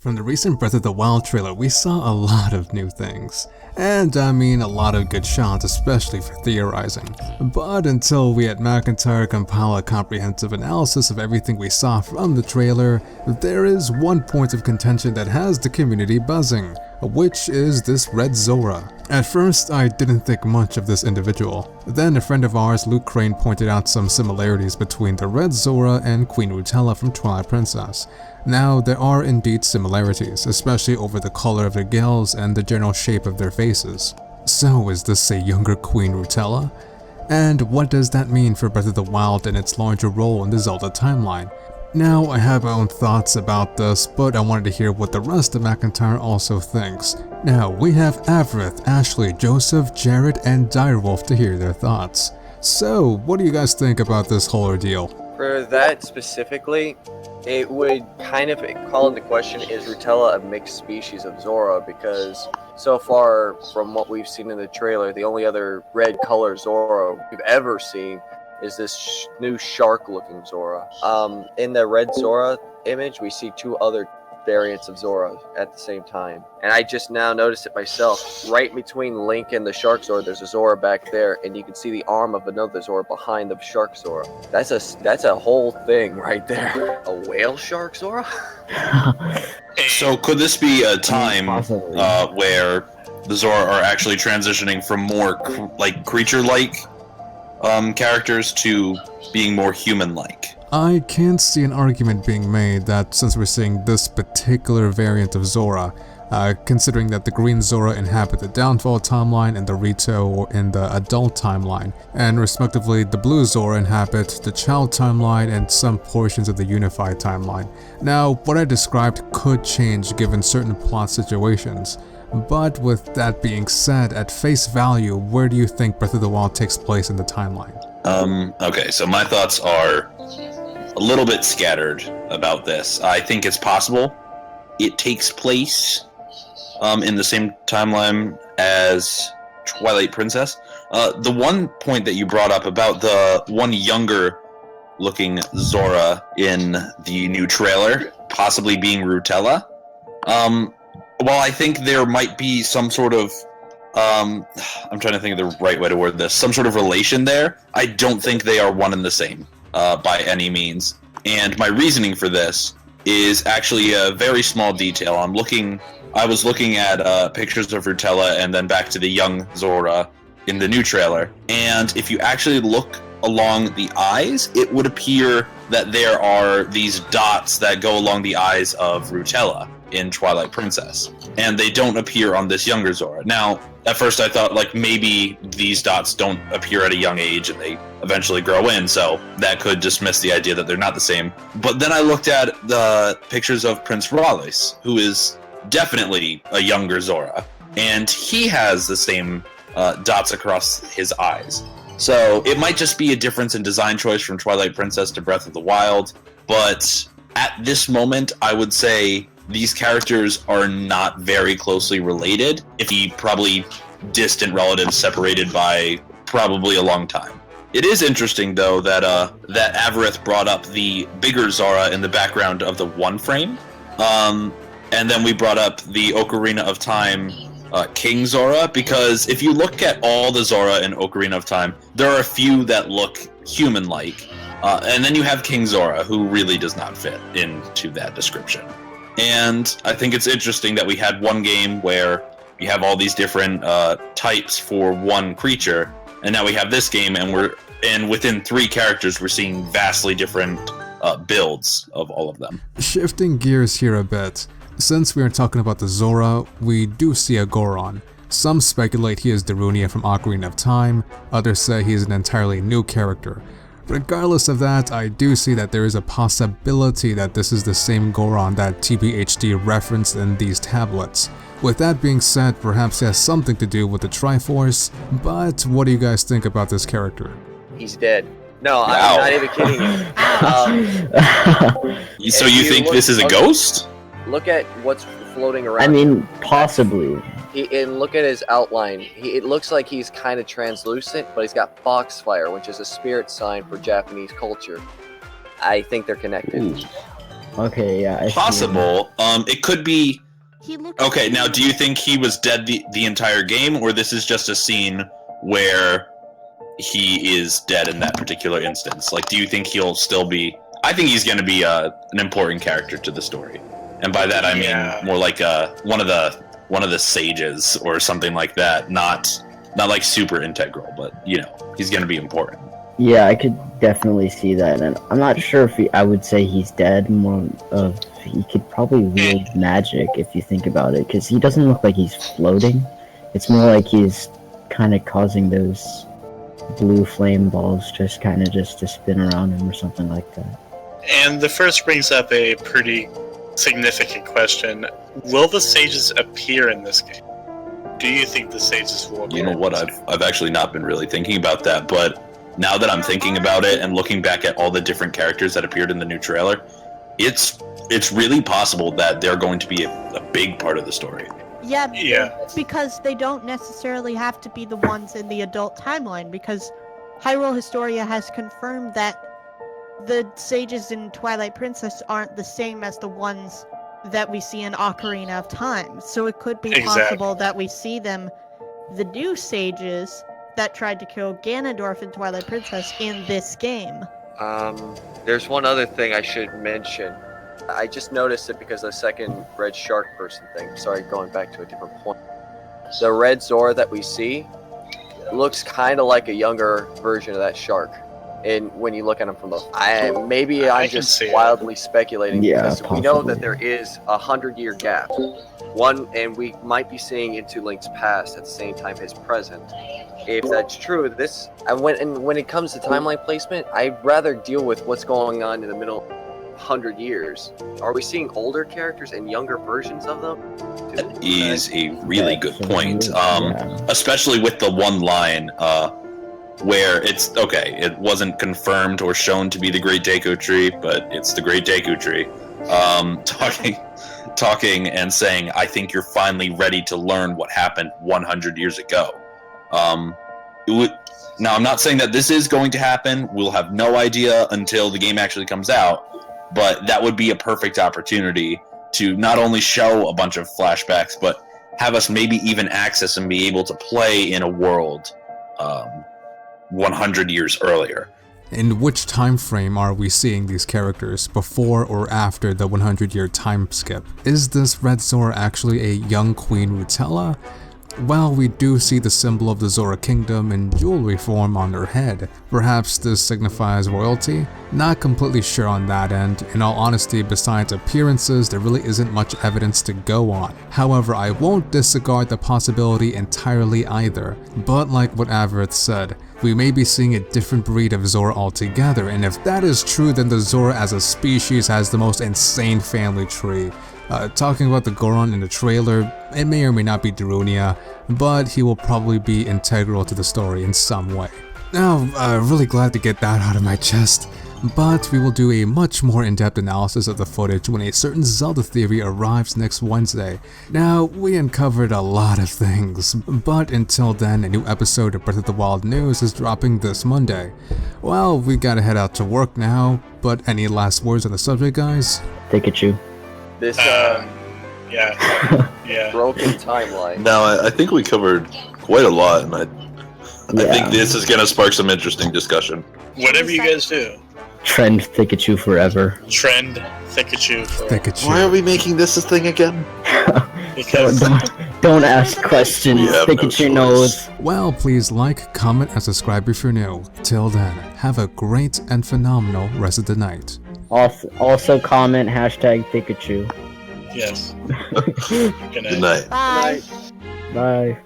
From the recent Breath of the Wild trailer, we saw a lot of new things. And I mean a lot of good shots, especially for theorizing. But until we at Macintyre compile a comprehensive analysis of everything we saw from the trailer, there is one point of contention that has the community buzzing, which is this red Zora. At first, I didn't think much of this individual. Then a friend of ours, Luke Crane, pointed out some similarities between the red Zora and Queen Rutela from Twilight Princess. Now, there are indeed similarities, especially over the color of their gills and the general shape of their faces. So is this a younger Queen Rutela? And what does that mean for Breath of the Wild and its larger role in the Zelda timeline? Now, I have my own thoughts about this, but I wanted to hear what the rest of Macintyre also thinks. Now, we have Avrith, Ashley, Joseph, Jared, and Direwolf to hear their thoughts. So, what do you guys think about this whole ordeal? For that specifically, it would kind of call into question, is Rutela a mixed species of Zora? Because so far, from what we've seen in the trailer, the only other red color Zora we've ever seen is this new shark-looking Zora. In the red Zora image, we see two other variants of Zora at the same time. And I just now noticed it myself. Right between Link and the shark Zora, there's a Zora back there, and you can see the arm of another Zora behind the shark Zora. That's a whole thing right there. A whale shark Zora? So could this be a time where the Zora are actually transitioning from more creature-like characters to being more human-like? I can't see an argument being made that since we're seeing this particular variant of Zora, considering that the green Zora inhabit the Downfall timeline and the Rito in the Adult timeline, and respectively the blue Zora inhabit the Child timeline and some portions of the Unified timeline. Now, what I described could change given certain plot situations. But with that being said, at face value, where do you think Breath of the Wild takes place in the timeline? Okay, so my thoughts are a little bit scattered about this. I think it's possible it takes place in the same timeline as Twilight Princess. The one point that you brought up about the one younger looking Zora in the new trailer possibly being Rutela, well, I think there might be some sort of, I'm trying to think of the right way to word this, some sort of relation there. I don't think they are one and the same by any means. And my reasoning for this is actually a very small detail. I was looking at pictures of Rutela and then back to the young Zora in the new trailer. And if you actually look along the eyes, it would appear that there are these dots that go along the eyes of Rutela in Twilight Princess, and they don't appear on this younger Zora. Now, at first I thought maybe these dots don't appear at a young age and they eventually grow in, so that could dismiss the idea that they're not the same. But then I looked at the pictures of Prince Raleigh, who is definitely a younger Zora, and he has the same dots across his eyes. So it might just be a difference in design choice from Twilight Princess to Breath of the Wild, but at this moment I would say these characters are not very closely related, if probably distant relatives separated by probably a long time. It is interesting, though, that Avrith brought up the bigger Zora in the background of the one frame, and then we brought up the Ocarina of Time King Zora, because if you look at all the Zora in Ocarina of Time, there are a few that look human-like, and then you have King Zora, who really does not fit into that description. And I think it's interesting that we had one game where you have all these different types for one creature, and now we have this game, and within three characters, we're seeing vastly different builds of all of them. Shifting gears here a bit, since we are talking about the Zora, we do see a Goron. Some speculate he is Darunia from Ocarina of Time, others say he is an entirely new character. Regardless of that, I do see that there is a possibility that this is the same Goron that TBHD referenced in these tablets. With that being said, perhaps it has something to do with the Triforce, but what do you guys think about this character? He's dead. No, wow. I'm not even kidding you. So you think this is a ghost? Look at what's floating around. I mean, possibly. And look at his outline. It looks like he's kind of translucent, but he's got foxfire, which is a spirit sign for Japanese culture. I think they're connected. Ooh. Okay, yeah. I see him. Possible. It could be. He looks Okay, now do you think he was dead the entire game, or this is just a scene where he is dead in that particular instance? Like, do you think he'll still be? I think he's going to be an important character to the story, and by that I mean more like one of the sages or something like that. Not like super integral, but he's going to be important. Yeah, I could definitely see that, and I'm not sure if I would say he's dead. More of he could probably wield magic if you think about it, because he doesn't look like he's floating. It's more like he's kind of causing those blue flame balls just to spin around him or something like that. And the first brings up a pretty significant question. Will the sages appear in this game? Do you think the sages will appear? You know what? I've actually not been really thinking about that, but now that I'm thinking about it and looking back at all the different characters that appeared in the new trailer, it's really possible that they're going to be a big part of the story. Yeah, because they don't necessarily have to be the ones in the adult timeline, because Hyrule Historia has confirmed that the sages in Twilight Princess aren't the same as the ones that we see in Ocarina of Time. So it could be possible that we see them, the new sages that tried to kill Ganondorf in Twilight Princess, in this game. There's one other thing I should mention. I just noticed it because of the second red shark person thing. Sorry, going back to a different point. The red Zora that we see looks kind of like a younger version of that shark. And when you look at him from the, I'm just wildly speculating, because we know that there is a 100-year gap. And we might be seeing into Link's past at the same time his present. If that's true, when it comes to timeline placement, I'd rather deal with what's going on in the middle 100 years. Are we seeing older characters and younger versions of them? That is a really good point. Especially with the one line where it wasn't confirmed or shown to be the Great Deku Tree, but it's the Great Deku Tree. Talking and saying, I think you're finally ready to learn what happened 100 years ago. Now, I'm not saying that this is going to happen. We'll have no idea until the game actually comes out, but that would be a perfect opportunity to not only show a bunch of flashbacks, but have us maybe even access and be able to play in a world 100 years earlier. In which time frame are we seeing these characters, before or after the 100-year time skip? Is this Red Zora actually a young Queen Rutela? Well, we do see the symbol of the Zora Kingdom in jewelry form on her head. Perhaps this signifies royalty? Not completely sure on that end. In all honesty, besides appearances, there really isn't much evidence to go on. However, I won't disregard the possibility entirely either. But like what Averith said, we may be seeing a different breed of Zora altogether, and if that is true, then the Zora as a species has the most insane family tree. Talking about the Goron in the trailer, it may or may not be Darunia, but he will probably be integral to the story in some way. Now, really glad to get that out of my chest, but we will do a much more in-depth analysis of the footage when a certain Zelda theory arrives next Wednesday. Now, we uncovered a lot of things, but until then, a new episode of Breath of the Wild News is dropping this Monday. Well, we gotta head out to work now, but any last words on the subject, guys? Pikachu. This broken timeline. No, I think we covered quite a lot, and I think this is going to spark some interesting discussion. Whatever you guys do. Trend Pikachu forever. Trend Pikachu forever. Why are we making this a thing again? Because don't ask questions. Pikachu knows. Well, please like, comment, and subscribe if you're new. Till then, have a great and phenomenal rest of the night. Also comment #Pikachu. Yes. Good night. Bye. Bye.